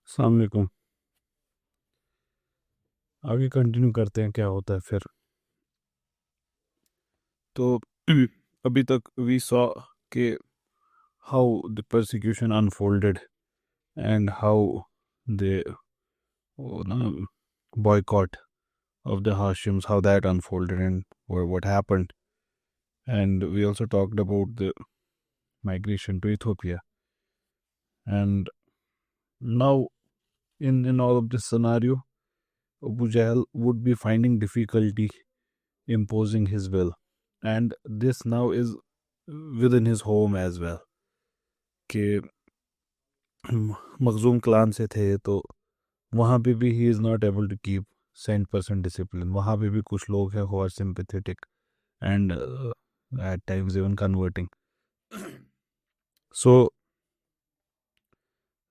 अस्सलाम वालेकुम। आगे कंटिन्यू करते हैं क्या होता है फिर। तो अभी तक वी सॉ कि how the persecution unfolded and how the वो ना boycott of the Hashims, how that unfolded and what happened. And we also talked about the migration to Ethiopia. And now in all of this scenario, Abu Jahl would be finding difficulty imposing his will. And this now is within his home as well. कि Makhzum clan से थे तो वहाँ पे भी he is not able to keep 100% discipline. वहाँ पे भी कुछ लोग हैं who are sympathetic and at times even converting. So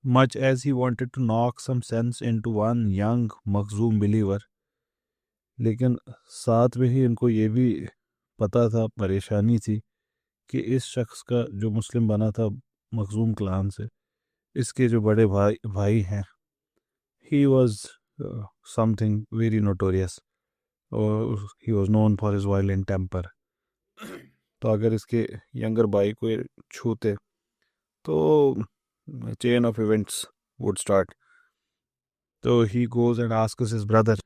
much as he wanted to knock some sense into one young Makhzum believer, लेकिन साथ में ही इनको ये भी पता था, परेशानी थी कि इस शख्स का जो मुस्लिम बना था मखजूम क्लान से, इसके जो बड़े भाई भाई हैं, he was something very notorious और he was known for his violent temper। तो अगर इसके यंगर भाई को ये छूते तो chain of events would start. तो he goes and asks his brother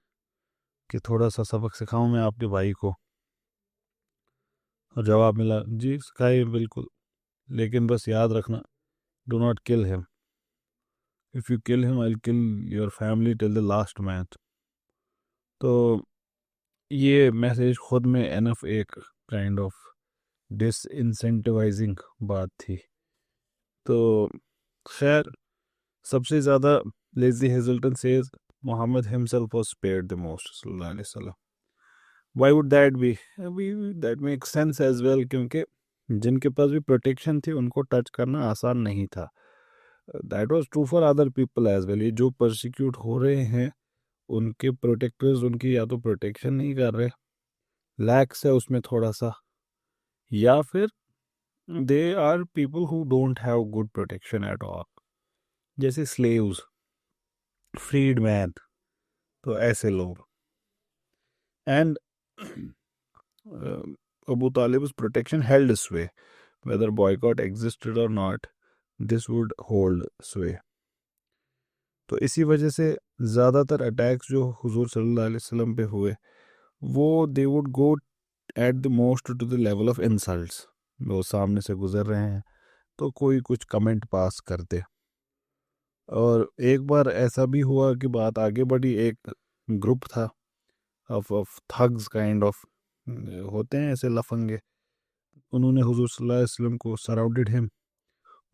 कि थोड़ा सा सबक सिखाऊं मैं आपके भाई को। और जवाब मिला, जी सिखाइए बिल्कुल, लेकिन बस याद रखना, do not kill him. If you kill him I will kill your family till the last man. तो ये मैसेज खुद में एनफ एक काइंड ऑफ डिसइंसेंटिवाइजिंग बात थी। तो खैर, सबसे ज़्यादा Lesley Hazleton says Muhammad himself was spared the most सल्लल्लाहु अलैहि वसल्लम। Why would that be? That makes sense as well, क्योंकि जिनके पास भी प्रोटेक्शन थी उनको टच करना आसान नहीं था। That was true for other people as well. ये जो परसिक्यूट हो रहे हैं उनके प्रोटेक्टर्स उनकी या तो प्रोटेक्शन नहीं कर रहे, लैक्स है उसमें थोड़ा सा, या फिर they are people who don't have good protection at all, जैसे स्लेव्स, फ्रीड मैन, तो ऐसे लोग। And Abu Talib's protection held sway. Whether boycott existed or not, this would hold sway. तो इसी वजह से ज़्यादातर अटैक्स जो हुजूर सल्लल्लाहु अलैहि वसल्लम पे हुए वो they would go at the most to the level of insults. वो सामने से गुजर रहे हैं तो कोई कुछ कमेंट पास करते। और एक बार ऐसा भी हुआ कि बात आगे बढ़ी, एक ग्रुप था ऑफ थग्स काइंड ऑफ, होते हैं ऐसे लफंगे, उन्होंने हुजूर सल्लल्लाहु अलैहि वसल्लम को सराउंडेड हिम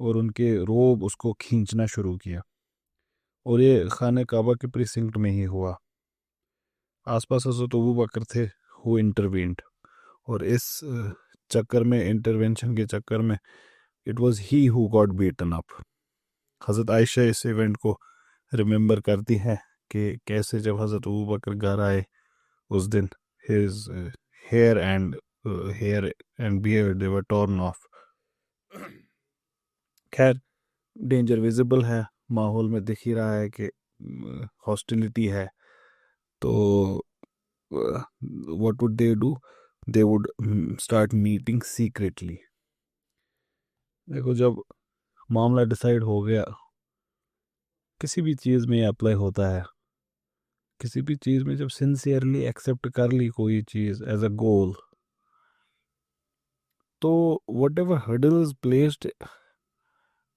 और उनके रोब उसको खींचना शुरू किया। और ये खाने काबा के प्रीसिंक्ट में ही हुआ। आसपास हज़रत अबू बकर थे हु इंटरवीन्ड, और इस चक्कर में, इंटरवेंशन के चक्कर में, it was he who got beaten up. हज़रत आयशा इस इवेंट को रिमेंबर करती हैं कि कैसे जब हज़रत अबू बकर घर आए उस दिन, his hair and hair and beard they were torn off. खैर, डेंजर विजिबल है, माहौल में दिख ही रहा है कि हॉस्टिलिटी है। तो what would they do? They would start meeting secretly. देखो, जब मामला डिसाइड हो गया, किसी भी चीज़ में अप्लाई होता है, किसी भी चीज़ में जब सिंसियरली एक्सेप्ट कर ली कोई चीज़ एज अ गोल, तो what ever hurdles placed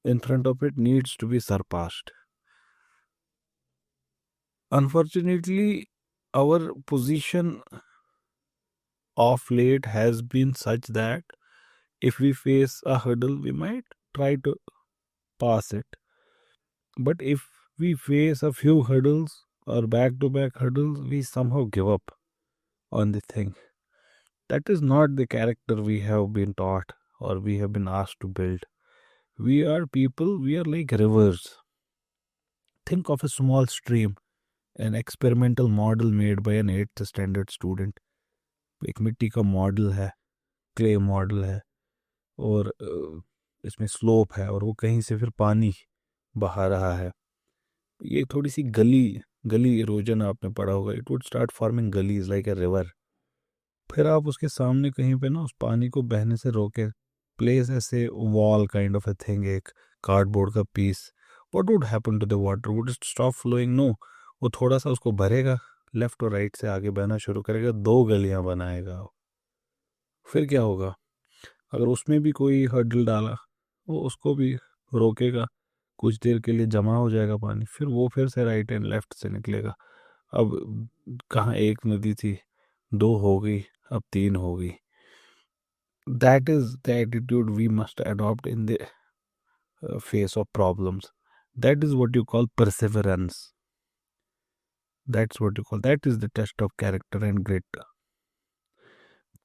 in front of it needs to be surpassed. Unfortunately, our position of late has been such that if we face a hurdle, we might try to pass it. But if we face a few hurdles or back to back hurdles, we somehow give up on the thing. That is not the character we have been taught or we have been asked to build. We are people, we are like rivers. Think of a small stream, an experimental model made by an 8th standard student। एक मिट्टी का model है, clay model है, और इसमें slope है और वो कहीं से फिर पानी बहा रहा है। ये थोड़ी सी गली गली इरोजन आपने पढ़ा होगा, it would start forming gullies like a river. फिर आप उसके सामने कहीं पे ना उस पानी को बहने से रोके, प्लेस ऐसे wall kind of a thing, एक कार्डबोर्ड का piece. What would happen to the water? Would it stop flowing? No, वो थोड़ा सा उसको भरेगा, लेफ्ट और राइट से आगे बहना शुरू करेगा, दो गलियां बनाएगा। फिर क्या होगा? अगर उसमें भी कोई हर्डल डाला, वो उसको भी रोकेगा, कुछ देर के लिए जमा हो जाएगा पानी, फिर वो फिर से राइट एंड लेफ्ट से निकलेगा। अब कहाँ एक नदी थी, दो हो गई, अब तीन हो गई। That is the attitude we must adopt in the face of problems. That is what you call perseverance. That's what you call, that is the test of character and grit.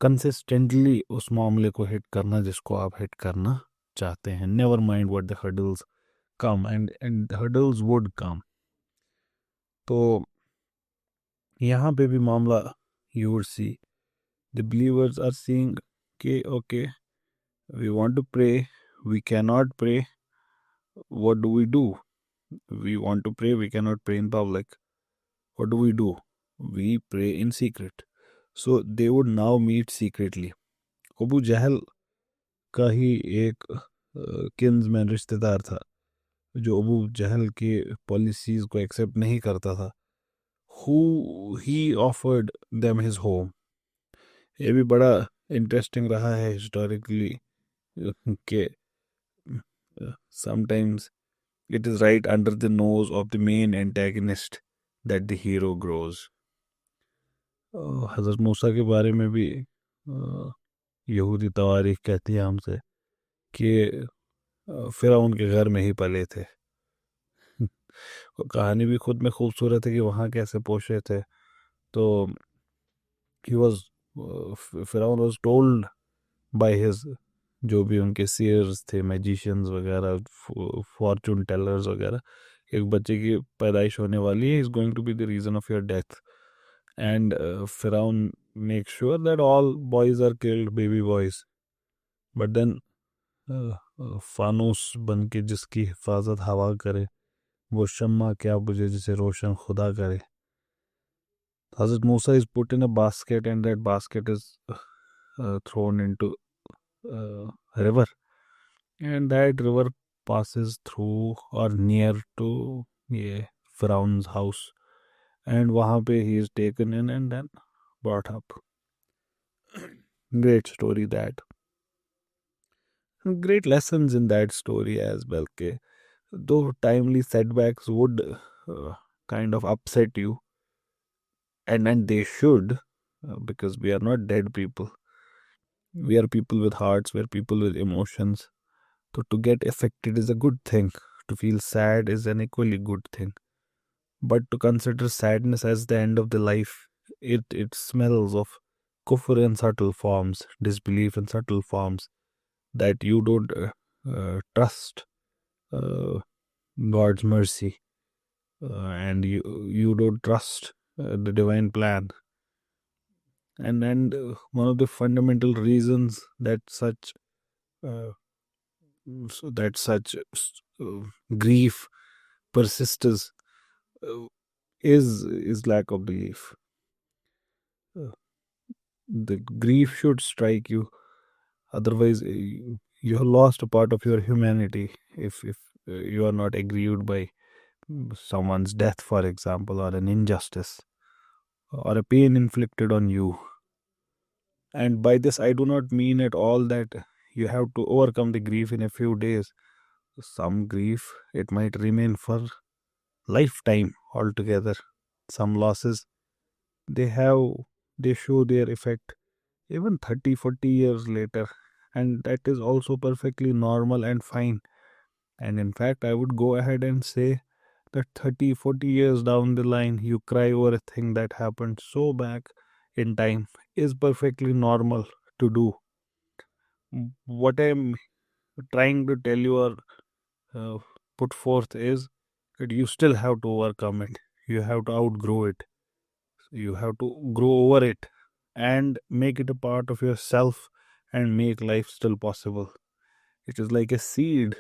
Consistently उस मामले को hit करना जिसको आप hit करना चाहते हैं. Never mind what the hurdles come, and the hurdles would come. तो यहाँ पे भी मामला you would see the believers are seeing कि okay, we want to pray, we cannot pray, what do? We want to pray, we cannot pray in public. What do? We pray in secret. So they would now meet secretly. Abu जहल का ही एक kinsman रिश्तेदार था जो अबू जहल के policies को accept नहीं करता था, who he offered them his home. ये भी बड़ा इंटरेस्टिंग रहा है हिस्टोरिकली कि sometimes it is right under the nose of the main antagonist that the hero grows. हज़रत मूसा के बारे में भी यहूदी तवारीख कहती है हमसे कि फिरौन के घर में ही पले थे। कहानी भी खुद में खूबसूरत है कि वहाँ कैसे पोषे थे। तो ही वॉज फिरौन वॉज टोल्ड बाय हिज, जो भी उनके सीयर्स थे, मैजिशियंस वगैरह, फॉर्चून टेलर्स वगैरह, एक बच्चे की पैदाइश होने वाली है, is going to be the reason of your death, and फिरौन make sure that all boys are killed, baby boys, but then फानूस बन के जिसकी हिफाजत हवा करे, वो शम्मा क्या बुझे जिसे रोशन खुदा करे. Hazrat Musa is put in a basket, and that basket is thrown into a river, and that river passes through or near to Pharaoh's house, and वहाँ पे he is taken in and then brought up. Great story that. Great lessons in that story as well. के though timely setbacks would kind of upset you, and they should, because we are not dead people. We are people with hearts, we are people with emotions. So to get affected is a good thing. To feel sad is an equally good thing. But to consider sadness as the end of the life, it smells of kufr in subtle forms, disbelief in subtle forms, that you don't trust God's mercy, and you don't trust the divine plan. And one of the fundamental reasons that such grief persists is lack of belief. The grief should strike you, otherwise you have lost a part of your humanity if you are not aggrieved by someone's death, for example, or an injustice or a pain inflicted on you. And by this I do not mean at all that you have to overcome the grief in a few days. Some grief, it might remain for lifetime altogether. Some losses, they show their effect even 30-40 years later, and that is also perfectly normal and fine. And in fact, I would go ahead and say that 30-40 years down the line you cry over a thing that happened so back in time is perfectly normal to do. What I'm trying to tell you or put forth is that you still have to overcome it. You have to outgrow it. You have to grow over it and make it a part of yourself and make life still possible. It is like a seed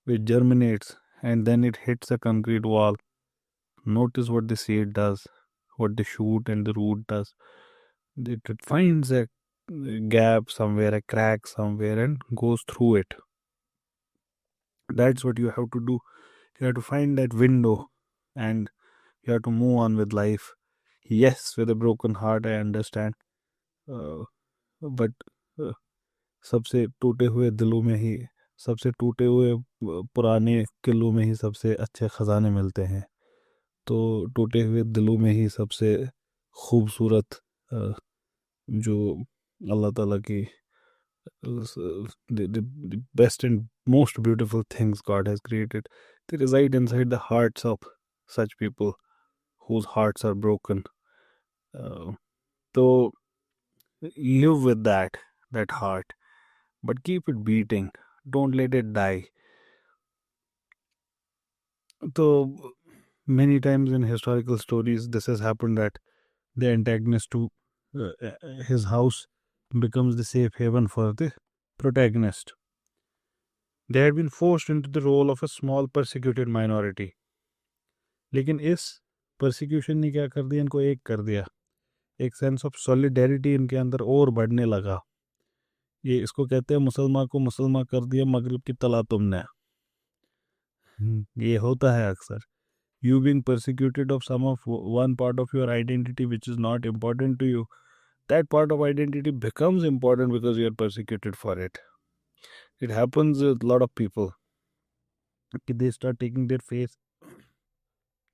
which germinates and then it hits a concrete wall notice what the seed does, what the shoot and the root does. It finds a gap somewhere, a crack somewhere, and goes through it. That's what you have to do. You have to find that window, and you have to move on with life. Yes, with a broken heart, I understand. uh, but uh, सबसे टूटे हुए दिलों में ही, सबसे टूटे हुए पुराने किलों में ही सबसे अच्छे खजाने मिलते हैं। तो टूटे हुए दिलों में ही सबसे खूबसूरत जो अल्लाह ताला की the best and most beautiful things God has created, they reside inside the hearts of such people whose hearts are broken. Uh, so live with that heart, but keep it beating. Don't let it die. So many times in historical stories, this has happened that the antagonist to his house becomes the safe haven for the protagonist. They had been forced into the role of a small persecuted minority. लेकिन इस persecution ने क्या कर दिया, इनको एक कर दिया। एक सेंस ऑफ सॉलिडेरिटी इनके अंदर और बढ़ने लगा। ये इसको कहते हैं मुसलमान को मुसलमान कर दिया मगरिब की तला तुमने। ये होता है अक्सर। You being persecuted of some of one part of your identity which is not important to you, that part of identity becomes important because you are persecuted for it. It happens with a lot of people. They start taking their faith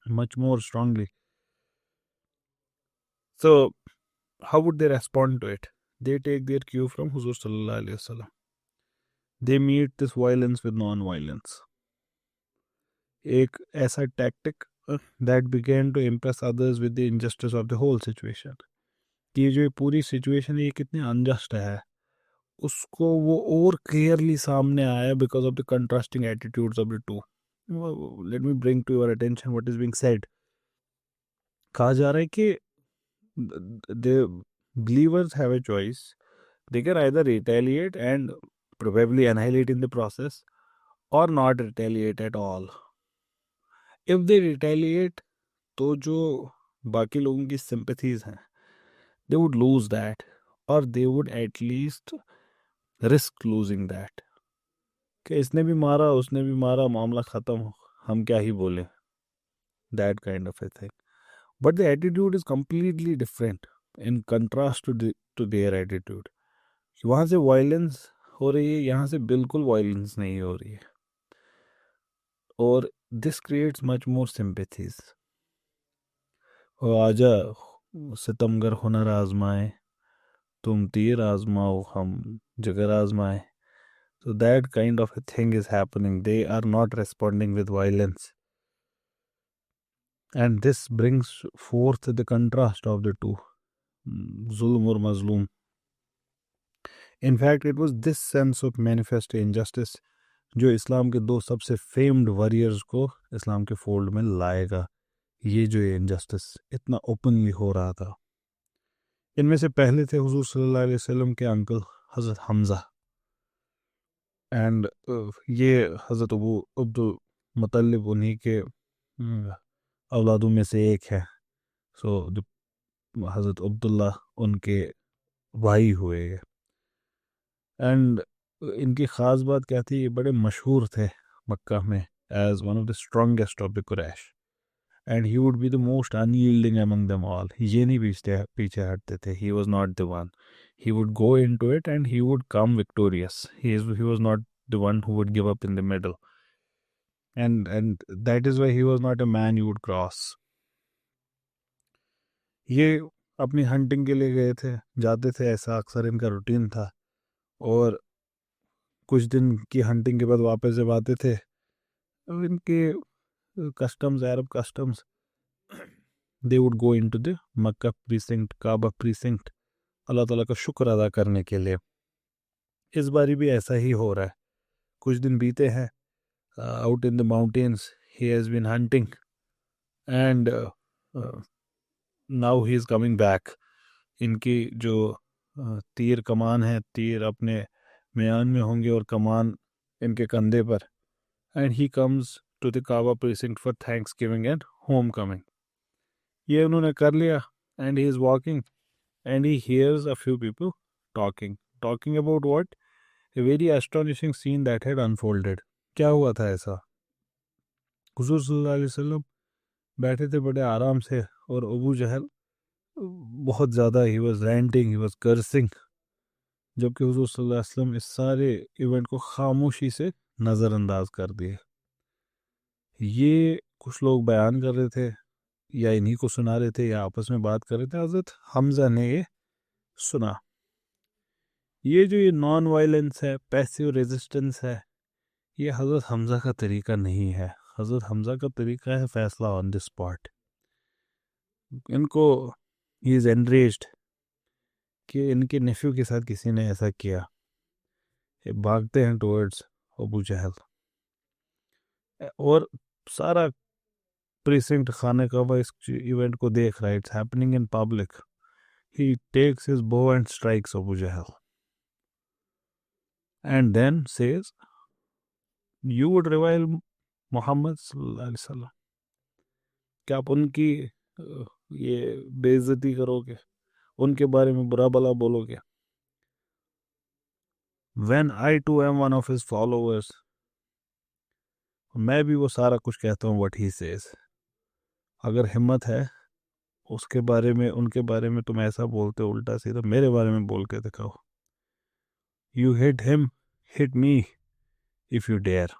much more strongly. So, how would they respond to it? They take their cue from Huzur Sallallahu Alaihi Wasallam. They meet this violence with non-violence. एक ऐसा tactic that began to impress others with the injustice of the whole situation. कि ये जो पूरी situation है ये कितनी unjust है, उसको वो और क्लियरली सामने आया because of the contrasting attitudes of the two. Let me bring to your attention what is being said. कहा जा रहा है कि the believers have a choice. They can either retaliate and probably annihilate in the process or not retaliate at all. If they retaliate, तो जो बाकी लोगों की sympathies हैं, they would lose that, or they would at least risk losing that. कि इसने भी मारा उसने भी मारा मामला खत्म, हम क्या ही बोले, that kind of a thing. But the attitude is completely different in contrast to their attitude. वहाँ से वायलेंस हो रही है, यहाँ से बिल्कुल वायलेंस नहीं हो रही है, और this creates much more sympathies. और आजा सितमगर हुनर आजमाए, तुम तीर आजमाओ हम जगर आजमाए. So that kind of a thing is happening. They are not responding with violence. And this brings forth the contrast of the two, Zulm or Mazloom. In fact, it was this sense of manifest injustice जो इस्लाम के दो सबसे famed warriors को इस्लाम के fold में लाएगा. ये जो ये इनजस्टिस इतना ओपनली हो रहा था. इनमें से पहले थे हुजूर सल्लल्लाहु अलैहि वसल्लम के अंकल हज़रत हमज़ा, एंड ये हज़रत अबू अब्दुल मुतल्लिब उन्हीं के औलादों में से एक है. सो हज़रत अब्दुल्ला उनके भाई हुए. एंड इनकी ख़ास बात क्या थी, ये बड़े मशहूर थे मक्का में as one of the strongest of the Quraysh, and he would be the most unyielding among them all. ये नहीं पीछे हटते थे. He was not the one. He would go into it and he would come victorious. He was not the one who would give up in the middle, and that is why he was not a man you would cross. ये अपनी hunting के लिए गए थे, जाते थे, ऐसा अक्सर इनका रूटीन था, और कुछ दिन की हंटिंग के बाद वापस जब आते थे, अब इनके customs, Arab customs, they would go into the Mecca precinct, Kaaba precinct, अल्लाह ताला का शुक्र अदा करने के लिए. इस बारी भी ऐसा ही हो रहा है. कुछ दिन बीते हैं, out in the mountains he has been hunting, and now he is coming back. इनकी जो तीर कमान है, तीर अपने म्यान में होंगे और कमान इनके कंधे पर, and he comes to the Kaaba precinct for Thanksgiving and homecoming. ये उन्होंने कर लिया, and he is walking and he hears a few people talking about what? A very astonishing scene that had unfolded. क्या हुआ था ऐसा? हुजूर सल्लल्लाहु अलैहि वसल्लम बैठे थे बड़े आराम से, और अबू जहल बहुत ज़्यादा he was ranting, he was cursing, जबकि हुजूर सल्लल्लाहु अलैहि वसल्लम इस सारे इवेंट को खामोशी से नज़रअंदाज कर दिए। ये कुछ लोग बयान कर रहे थे, या इन्हीं को सुना रहे थे, या आपस में बात कर रहे थे। हज़रत हमज़ा ने ये सुना। ये जो ये नॉन वायलेंस है, पैसिव रेजिस्टेंस है, ये हज़रत हमज़ा का तरीका नहीं है। हज़रत हमज़ा का तरीका है फैसला ऑन द स्पॉट। इनको ही इज़ एनरेज्ड कि इनके नेफ्यू के साथ किसी ने ऐसा किया। ये भागते हैं टुवर्ड्स अबू जहल, और सारा प्रीसिंक्ट खाने का इस इवेंट को देख रहा है। It's happening in public. He takes his bow and strikes Abu Jahl and then says, you would revile Muhammad सल्लल्लाहु अलैहि वसल्लम, क्या आप उनकी ये बेइज्जती करोगे, उनके बारे में बुरा भला बोलोगे? When I too am one of his followers, मैं भी वो सारा कुछ कहता हूँ what he says। अगर हिम्मत है उसके बारे में, उनके बारे में तुम ऐसा बोलते हो उल्टा सीधा, मेरे बारे में बोल के दिखाओ। You hit him, hit me if you dare।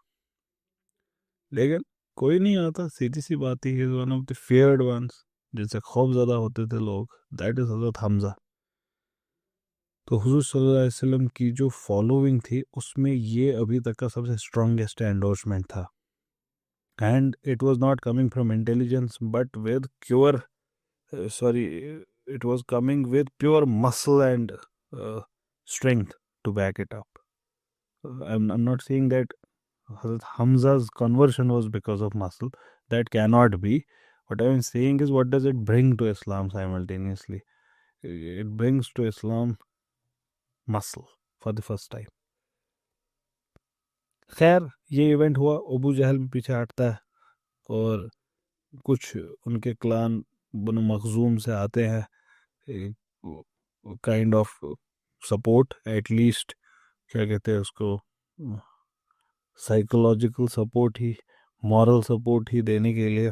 लेकिन कोई नहीं आता, सीधी सी बात ही, वन ऑफ द फेयर्ड वंस, जिनसे खौफ ज़्यादा होते थे लोग, दैट इज हज़रत हमज़ा। तो हुजूर सल्लल्लाहु अलैहि वसल्लम की जो फॉलोइंग थी उसमें ये अभी तक का सबसे स्ट्रॉन्गेस्ट एंडोर्समेंट था। And it was not coming from intelligence but with pure it was coming with pure muscle and strength to back it up. I'm not saying that Hazrat Hamza's conversion was because of muscle. That cannot be. What I'm saying is, what does it bring to Islam simultaneously? It brings to Islam muscle for the first time. खैर ये event हुआ, अबू जहल भी पीछे हटता है, और कुछ उनके क्लान बनु मखजूम से आते हैं, काइंड ऑफ सपोर्ट, एटलीस्ट क्या कहते हैं उसको, साइकोलॉजिकल सपोर्ट ही, मॉरल सपोर्ट ही देने के लिए।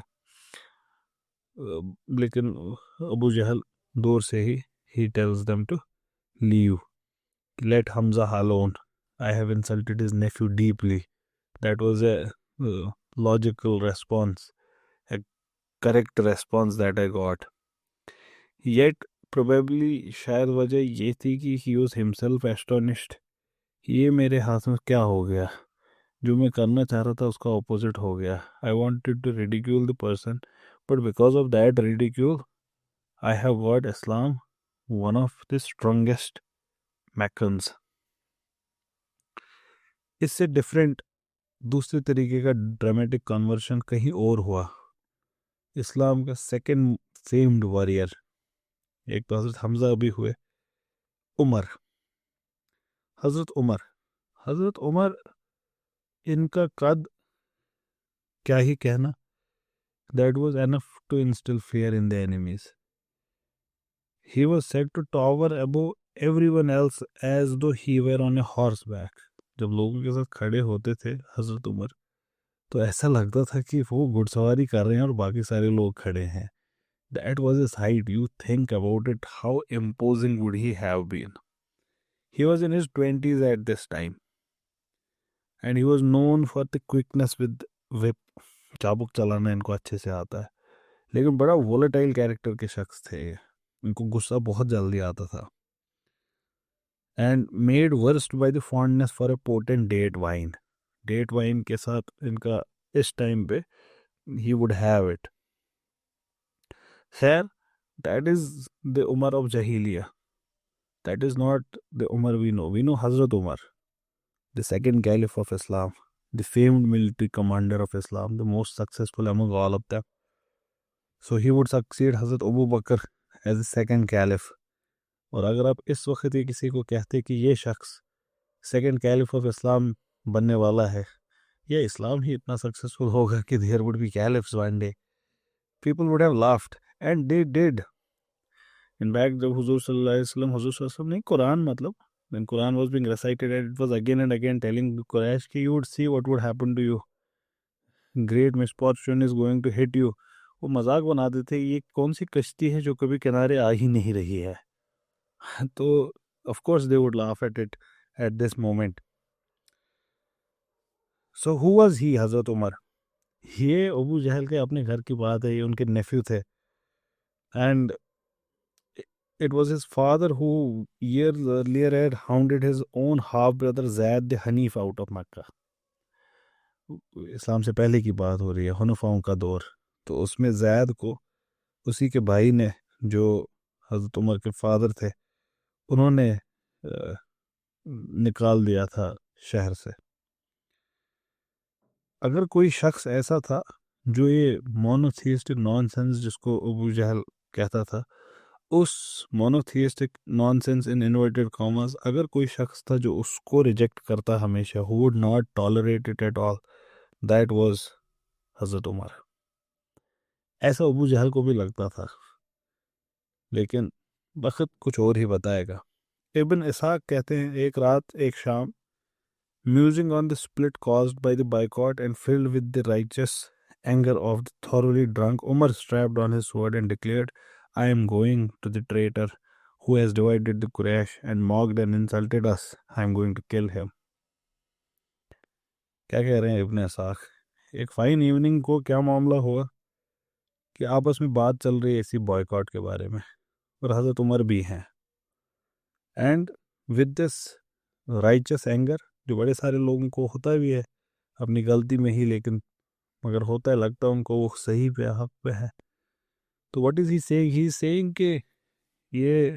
लेकिन अबू जहल दूर से ही tells them to leave, let Hamza alone, I have insulted his nephew deeply. That was a logical response, a correct response that I got. Yet probably शायद वजह ये थी कि he was himself astonished। ये मेरे हाथ में क्या हो गया, जो मैं करना चाह रहा था उसका ऑपोजिट हो गया। I wanted to ridicule the person, but because of that ridicule, I have got Islam one of the strongest Meccans। इससे डिफरेंट दूसरे तरीके का ड्रामेटिक कन्वर्शन कहीं और हुआ। इस्लाम का सेकंड फेम्ड वॉरियर, एक तो हज़रत हमज़ा अभी हुए, उमर, हज़रत उमर, इनका कद क्या ही कहना, that was enough to instil fear in the enemies. He was said to tower above everyone else as though he were on a horseback. जब लोगों के साथ खड़े होते थे हज़रत उमर, तो ऐसा लगता था कि वो घुड़सवारी कर रहे हैं और बाकी सारे लोग खड़े हैं। That was his height. You think about it, how imposing would he have been? He was in his 20s at this time, and he was known for the quickness with whip। चाबुक चलाना इनको अच्छे से आता है, लेकिन बड़ा volatile character के शख्स थे। इनको गुस्सा बहुत जल्दी आता था। And made worst by the fondness for a potent date wine। Date wine के साथ इनका इस टाइम पे he would have it। खैर, that is the Umar of Jahiliyyah। That is not the Umar we know। We know Hazrat Umar, the second caliph of Islam, the famed military commander of Islam, the most successful among all of them। So he would succeed Hazrat Abu Bakr as the second caliph। और अगर आप इस वक्त ही किसी को कहते कि ये शख्स सेकंड कैलिफ ऑफ इस्लाम बनने वाला है, या इस्लाम ही इतना सक्सेसफुल होगा कि there would be caliphs one day, people would have laughed and they did. In fact जब हुजूर सल्लल्लाहु अलैहि वसल्लम नहीं, कुरान मतलब, when Quran was being recited and it was again and again telling Quraysh कि you would see what would happen to you, great misfortune is going to hit you, वो मजाक बनाते थे ये कौन सी कश्ती है जो कभी किनारे आ ही नहीं रही है। तो of course they would laugh at it at this moment. So who was he, हजरत उमर? ये अबू जहल के अपने घर की बात है, ये उनके नेफ्यू थे, and it was his father who years earlier had hounded his own half brother Zaid the Hanif out of Makkah. इस्लाम से पहले की बात हो रही है, हनफाओं का दौर। तो उसमें जैद को उसी के भाई ने, जो हज़रत उमर के फादर थे, उन्होंने निकाल दिया था शहर से। अगर कोई शख्स ऐसा था जो ये मोनोथीस्टिक नॉनसेंस जिसको अबू जहल कहता था, उस monotheistic nonsense in inverted commas, अगर कोई शख्स था जो उसको रिजेक्ट करता हमेशा, who would not tolerate it at all, that was हज़रत उमर। ऐसा अबू जहल को भी लगता था, लेकिन वक्त कुछ और ही बताएगा। इब्न इसाक कहते हैं, एक रात एक शाम, musing on the split caused by the boycott and filled with the righteous anger of the thoroughly drunk, Umar strapped on his sword and declared, I am going to the traitor who has divided the Quraysh and mocked and insulted us. I am going to kill him. क्या कह रहे हैं इब्न Isaac? एक fine evening को क्या मामला हुआ कि आपस में बात चल रही है इसी बॉयकॉट के बारे में, और हज़रत उमर भी हैं, and with this righteous anger, जो बड़े सारे लोगों को होता भी है अपनी गलती में ही, लेकिन मगर होता है, लगता है उनको वो सही पे हक पे है। तो व्हाट इज ही सेइंग कि ये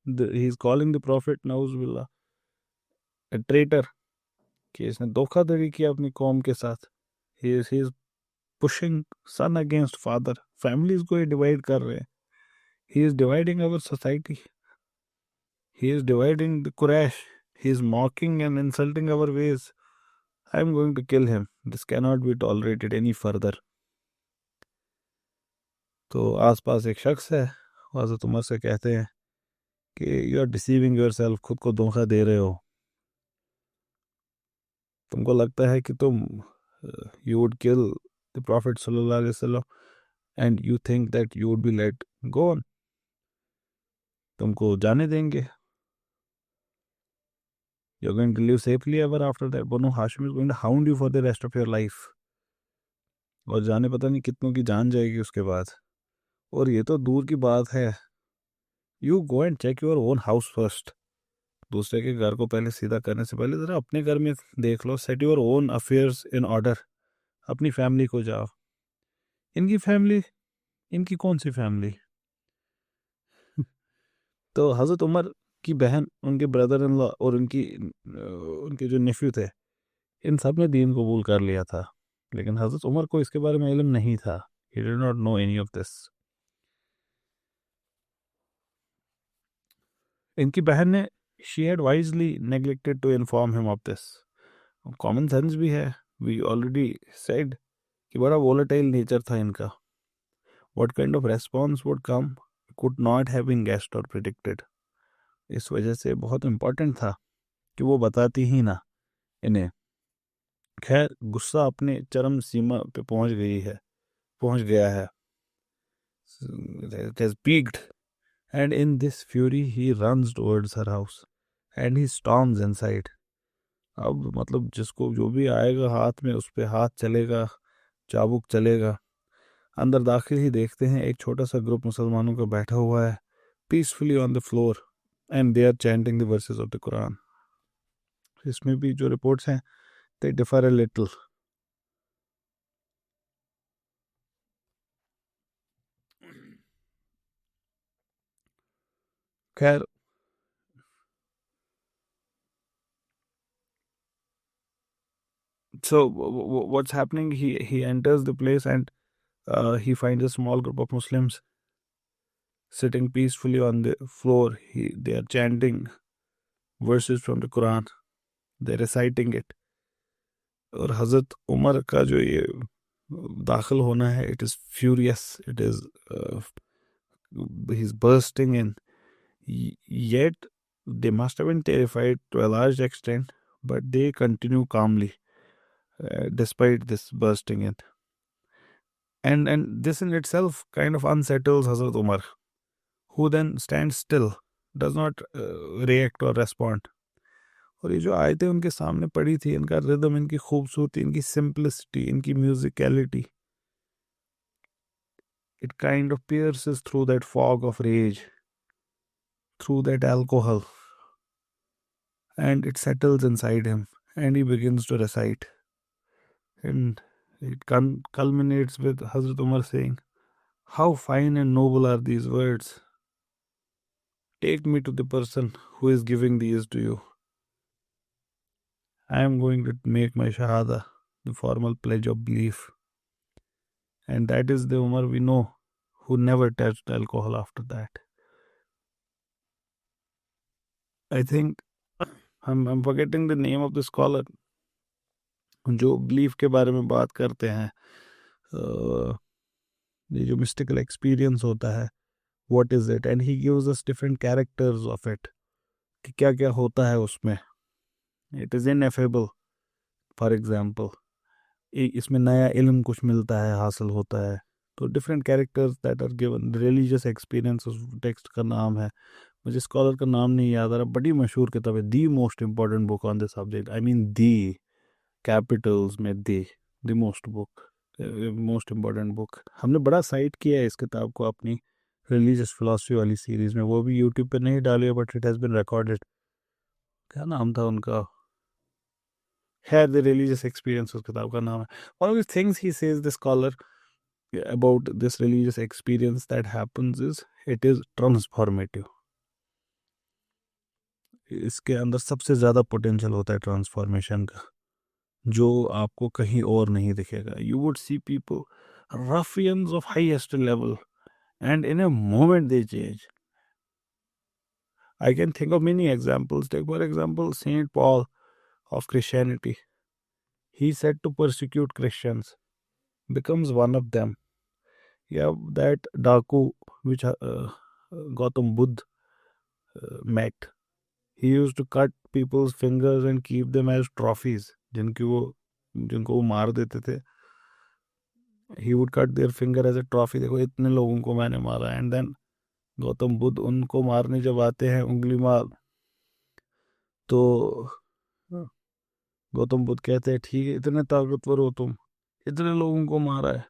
he is calling the profit now's बिल्ला अ ट्रेटर, कि इसने धोखाधड़ी किया अपनी कौम के साथ। He is pushing son against father, families को ये डिवाइड कर रहे हैं। He is dividing our society, he is dividing the Quraysh, he is mocking and insulting our ways. I am going to kill him, this can not be tolerated any further. तो आसपास एक शख्स है, हज़रत उमर से कहते हैं कि you are deceiving yourself, खुद को धोखा दे रहे हो। तुमको लगता है कि तुम you would kill the prophet सल्लल्लाहु अलैहि वसल्लम and you think that you would be let go on, तुमको जाने देंगे, you are going to live safely ever after that, Banu Hashim is going to hound you for the rest of your life, और जाने पता नहीं कितनों की जान जाएगी उसके बाद। और ये तो दूर की बात है, you go and check your own house first, दूसरे के घर को पहले सीधा करने से पहले ज़रा अपने घर में देख लो, set your own affairs in order, अपनी फैमिली को जाओ। इनकी फैमिली, इनकी कौन सी फैमिली? तो हज़रत उमर की बहन, उनके ब्रदर इन लॉ और उनके जो नेफ्यू थे, इन सब ने दीन कबूल कर लिया था, लेकिन हज़रत उमर को इसके बारे में इल्म नहीं था। He did not know any of this. इनकी बहन ने, she had wisely neglected to inform him of this. Common sense भी है, वी ऑलरेडी सेड कि बड़ा वोलेटाइल नेचर था इनका। What kind of response would come could not have been guessed और प्रेडिक्टेड। इस वजह से बहुत इम्पोर्टेंट था कि वो बताती ही ना इन्हें। खैर, गुस्सा अपने चरम सीमा पे पहुंच गया है। It has peaked, and in this fury he runs towards her house and he storms inside. अब मतलब जिसको जो भी आएगा हाथ में, उस पे हाथ चलेगा, चाबुक चलेगा। अंदर दाखिल ही देखते हैं एक छोटा सा ग्रुप मुसलमानों का बैठा हुआ है, peacefully on the floor, and they are chanting the verses of the Quran. इसमें भी जो रिपोर्ट्स हैं, दे डिफर अ लिटिल। खैर, so what's happening? He enters the place and he finds a small group of Muslims sitting peacefully on the floor. They are chanting verses from the Quran. They're reciting it. और हज़रत उमर का जो ये दाखिल होना है, it is furious, it is he is bursting in, yet they must have been terrified to a large extent, but they continue calmly despite this bursting in. And this in itself kind of unsettles Hazrat Umar, who then stands still, does not react or respond. और ये जो आयतें उनके सामने पड़ी थी, इनका rhythm, इनकी खूबसूरती, इनकी सिंपलिसिटी, इनकी musicality, it kind of pierces through that fog of rage, through that alcohol, and it settles inside him, and he begins to recite. And it culminates with Hazrat Umar saying, "How fine and noble are these words! Take me to the person who is giving these to you. I am going to make my Shahada, the formal pledge of belief." And that is the Umar we know, who never touched alcohol after that. I think I'm forgetting the name of the scholar जो belief के बारे में बात करते हैं, ये जो mystical experience होता है, what is it, and he gives us different characters of it, कि क्या क्या होता है उसमें. It is ineffable, for example. इसमें नया इल्म कुछ मिलता है, हासिल होता है. तो different characters that are given. Religious experience उस टेक्स्ट का नाम है, मुझे स्कॉलर का नाम नहीं याद आ रहा. बड़ी मशहूर किताब है, the most important book on this subject. I mean the capitals में the most book, most important book. हमने बड़ा साइट किया है इस किताब को अपनी रिलीजियस फिलॉसफी वाली सीरीज में. वो भी यूट्यूब पे नहीं डाली है, but it has been recorded. क्या नाम था उनका? है द रिलीजियस एक्सपीरियंस, उस किताब का नाम है. One of the things he says the scholar about this religious experience that happens is it is transformative. इसके अंदर सबसे ज़्यादा पोटेंशियल होता है ट्रांसफॉर्मेशन का, जो आपको कहीं और नहीं दिखेगा. You would see people ruffians of highest level, and in a moment they change. I can think of many examples. Take for example Saint Paul of Christianity. He said to persecute Christians, becomes one of them. Yeah, that Daku which Gautam Buddha met. He used to cut people's fingers and keep them as trophies. जिनको वो मार देते थे. He would cut their finger as a trophy. देखो इतने लोगों को मैंने मारा. And then गौतम बुद्ध उनको मारने जब आते हैं उंगली मार, तो गौतम बुद्ध कहते हैं, ठीक है, इतने ताकतवर हो तुम, इतने लोगों को मारा है,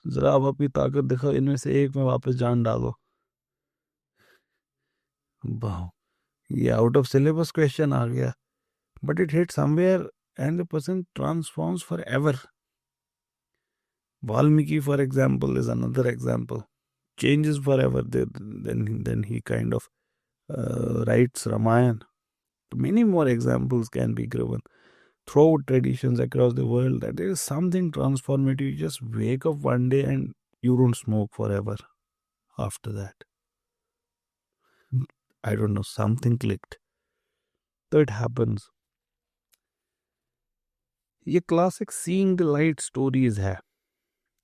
जरा अब अपनी ताकत दिखाओ, इनमें से एक में वापस जान डालो. वाह, ये आउट ऑफ सिलेबस क्वेश्चन आ गया, but it hit somewhere and the person transforms for ever. Valmiki, for example, is another example. Changes forever. Then he kind of writes Ramayana. Many more examples can be given throughout traditions across the world, that there is something transformative. You just wake up one day and you don't smoke forever after that. I don't know, something clicked. So it happens. ये classic seeing the light stories है.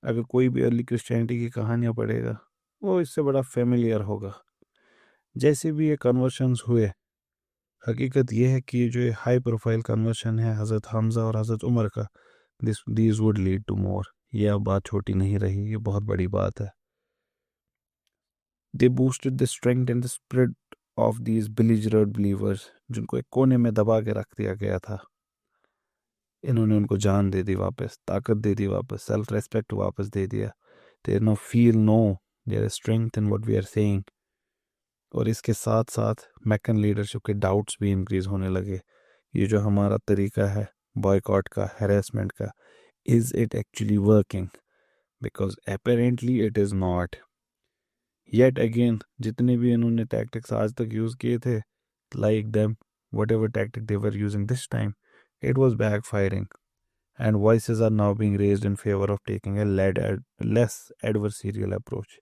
अगर कोई भी early Christianity की कहानियाँ पढ़ेगा, वो इससे बड़ा फेमिलियर होगा. जैसे भी ये कन्वर्शंस हुए, हकीकत ये है कि जो हाई प्रोफाइल कन्वर्शन है हज़रत हमज़ा और हज़रत उमर का, these would lead to more. ये अब बात छोटी नहीं रही, ये बहुत बड़ी बात है. They boosted the strength and the spirit of these belligerent believers, जिनको एक कोने में दबा के रख दिया गया था. इन्होंने उनको जान दे दी वापस, ताकत दे दी वापस, सेल्फ रेस्पेक्ट वापस दे दिया. They now feel there is strength in what we are saying. और इसके साथ साथ मैकन लीडरशिप के डाउट्स भी इंक्रीज होने लगे. ये जो हमारा तरीका है बॉयकॉट का, हैरेसमेंट का, is it actually working? Because apparently it is not. Yet again, जितने भी इन्होंने टैक्टिक्स आज तक यूज़ किए थे, like them, what ever tactic they were using this time, it was backfiring, and voices are now being raised in favor of taking a less adversarial approach.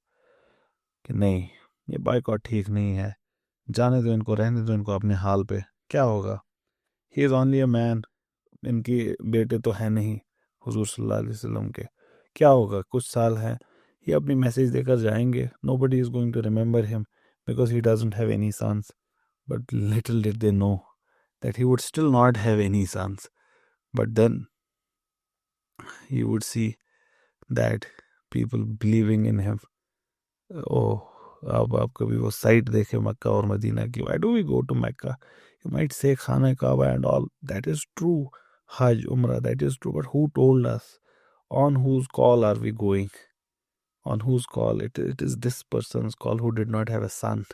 कि नहीं, ये बाइकॉट ठीक नहीं है, जाने दो इनको, रहने दो इनको अपने हाल पे, क्या होगा. He is only a man, इनके बेटे तो हैं नहीं हुजूर सल्लल्लाहु अलैहि वसल्लम के, क्या होगा, कुछ साल हैं, ये अपनी मैसेज देकर जाएंगे, nobody is going to remember him because he doesn't have any sons. But little did they know that he would still not have any sons. But then he would see that people believing in him. Oh, अब आप कभी वो site देखे मक्का और Medina की, why do we go to Mecca? You might say Khana Kaaba and all, that is true. Hajj, Umrah, that is true. But who told us? On whose call are we going? On whose call? It is this person's call who did not have a son.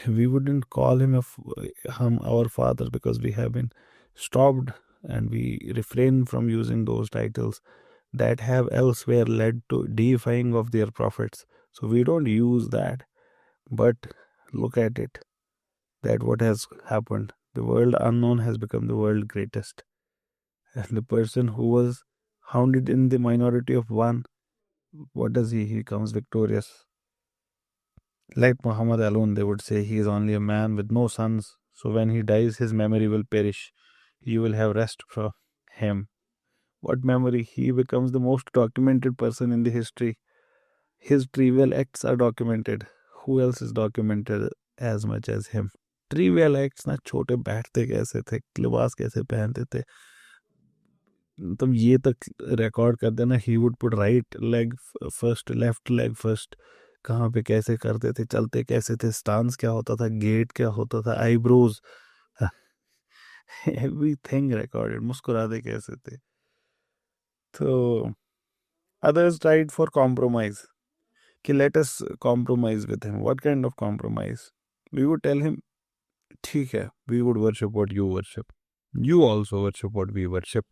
We wouldn't call him our father because we have been stopped and we refrain from using those titles that have elsewhere led to deifying of their prophets. So we don't use that. But look at it, that what has happened. The world unknown has become the world greatest. And the person who was hounded in the minority of one, what does he? He comes victorious. Like Muhammad alone, they would say he is only a man with no sons. So when he dies, his memory will perish. You will have rest from him. What memory? He becomes the most documented person in the history. His trivial acts are documented. Who else is documented as much as him? Trivial acts ना, छोटे बैठते कैसे थे, लिबास कैसे पहनते थे, तुम ये तक रिकॉर्ड कर देना. He would put right leg first, left leg first, कहाँ पे कैसे करते थे, चलते कैसे थे, स्टांस क्या होता था, गेट क्या होता था, आईब्रोज, एवरीथिंग रिकॉर्डेड. मुस्कुराते कैसे थे. तो others tried for compromise, कि let us compromise with him. What kind of compromise? We would tell him, ठीक है, we would worship what you worship, you also worship what we worship.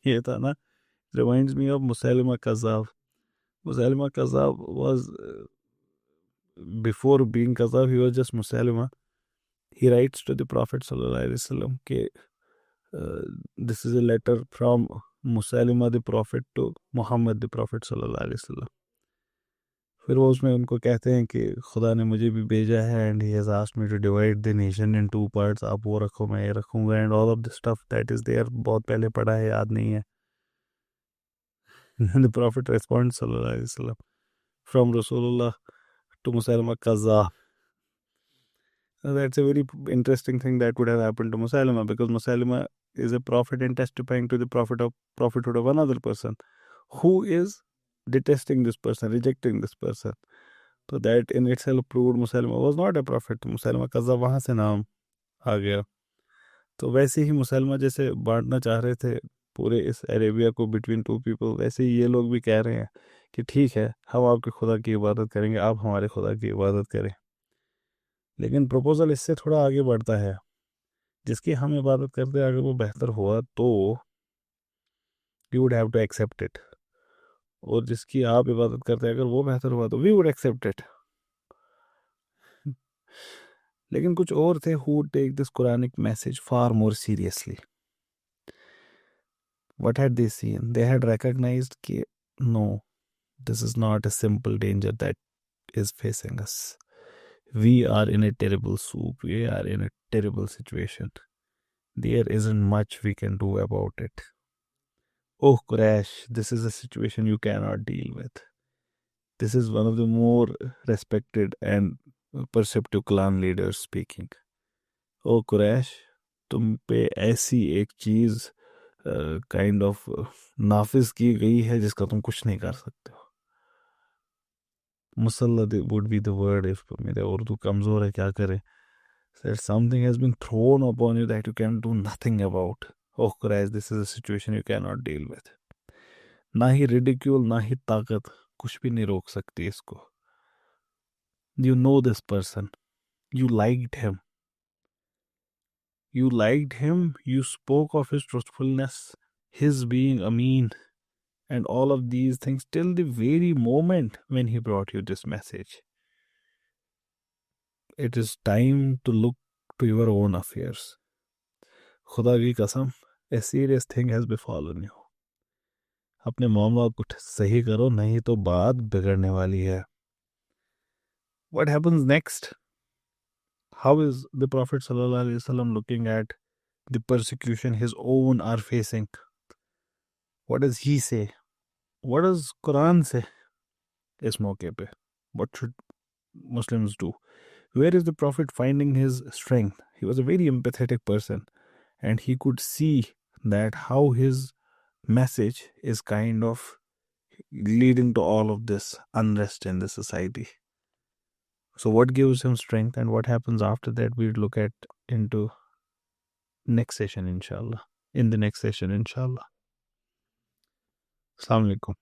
ये था ना. Reminds me of Musaylima Kazzab. Musaylima Kazzab was, before being Kazzab, he was just Musaylima. He writes to the Prophet Sallallahu Alaihi Wasallam कि this is a letter from Musaylima the Prophet to Muhammad the Prophet Sallallahu Alaihi Wasallam. फिर वो उसमें उनको कहते हैं कि खुदा ने मुझे भी भेजा है and he has asked me to divide the nation in 2 parts, आप वो रखो मैं ये रखूँगा, and all of the stuff that is there. बहुत पहले पढ़ा है, याद नहीं है. द प्रॉफिट रेस्पॉन्ड सल्लल्लाहु अलैहि वसल्लम फ्रॉम रसूलुल्लाह to Musaylima कज़्ज़ाब. That's a very interesting thing that would have happened to Musaylima, because Musaylima is a prophet and testifying to the prophethood of another person who is detesting this person, rejecting this person. So that in itself proved Musaylima was not a prophet. Musaylima कज़्ज़ाब वहाँ से नाम आ गया. तो वैसे ही मुसलमान जैसे बांटना चाह रहे थे पूरे इस अरेबिया को बिटवीन 2 पीपल, वैसे ही ये लोग भी कह रहे हैं कि ठीक है, हम आपके खुदा की इबादत करेंगे, आप हमारे खुदा की इबादत करें. लेकिन प्रपोजल इससे थोड़ा आगे बढ़ता है. जिसकी हम इबादत करते हैं, अगर वो बेहतर हुआ तो we would have to accept it, और जिसकी आप इबादत करते हैं, अगर वो बेहतर हुआ तो वी वुड एक्सेप्ट इट. लेकिन कुछ और थे who take this Quranic message far more seriously. What had they seen? They had recognized कि no, this is not a simple danger that is facing us. We are in a terrible soup. We are in a terrible situation. There isn't much we can do about it. Oh, Quraysh, this is a situation you cannot deal with. This is one of the more respected and perceptive clan leaders speaking. Oh, Quraysh, तुम पे ऐसी एक चीज kind of नाफिज की गई है जिसका तुम कुछ नहीं कर सकते हो. मुसल्लद would be the word, if मेरे उर्दू कमज़ोर है, क्या करें. That something has been thrown upon you that you can do nothing about. Oh Christ, this is a situation you cannot deal with. ना ही रिडिक्यूल, ना ही ताकत, कुछ भी नहीं रोक सकती इसको. You know this person. You liked him. You liked him. You spoke of his truthfulness, his being Ameen, and all of these things till the very moment when he brought you this message. It is time to look to your own affairs. खुदा की कसम, a serious thing has befallen you. अपने मामला को सही करो, नहीं तो बात बिगड़ने वाली है. What happens next? How is the Prophet ﷺ looking at the persecution his own are facing. What does he say? What does Quran say इस मौके पे? What should Muslims do? Where is the Prophet finding his strength? He was a very empathetic person, and he could see that how his message is kind of leading to all of this unrest in the society. So what gives him strength and what happens after that, we'll look at into next session, inshallah. In the next session, inshallah. Assalamu alaikum.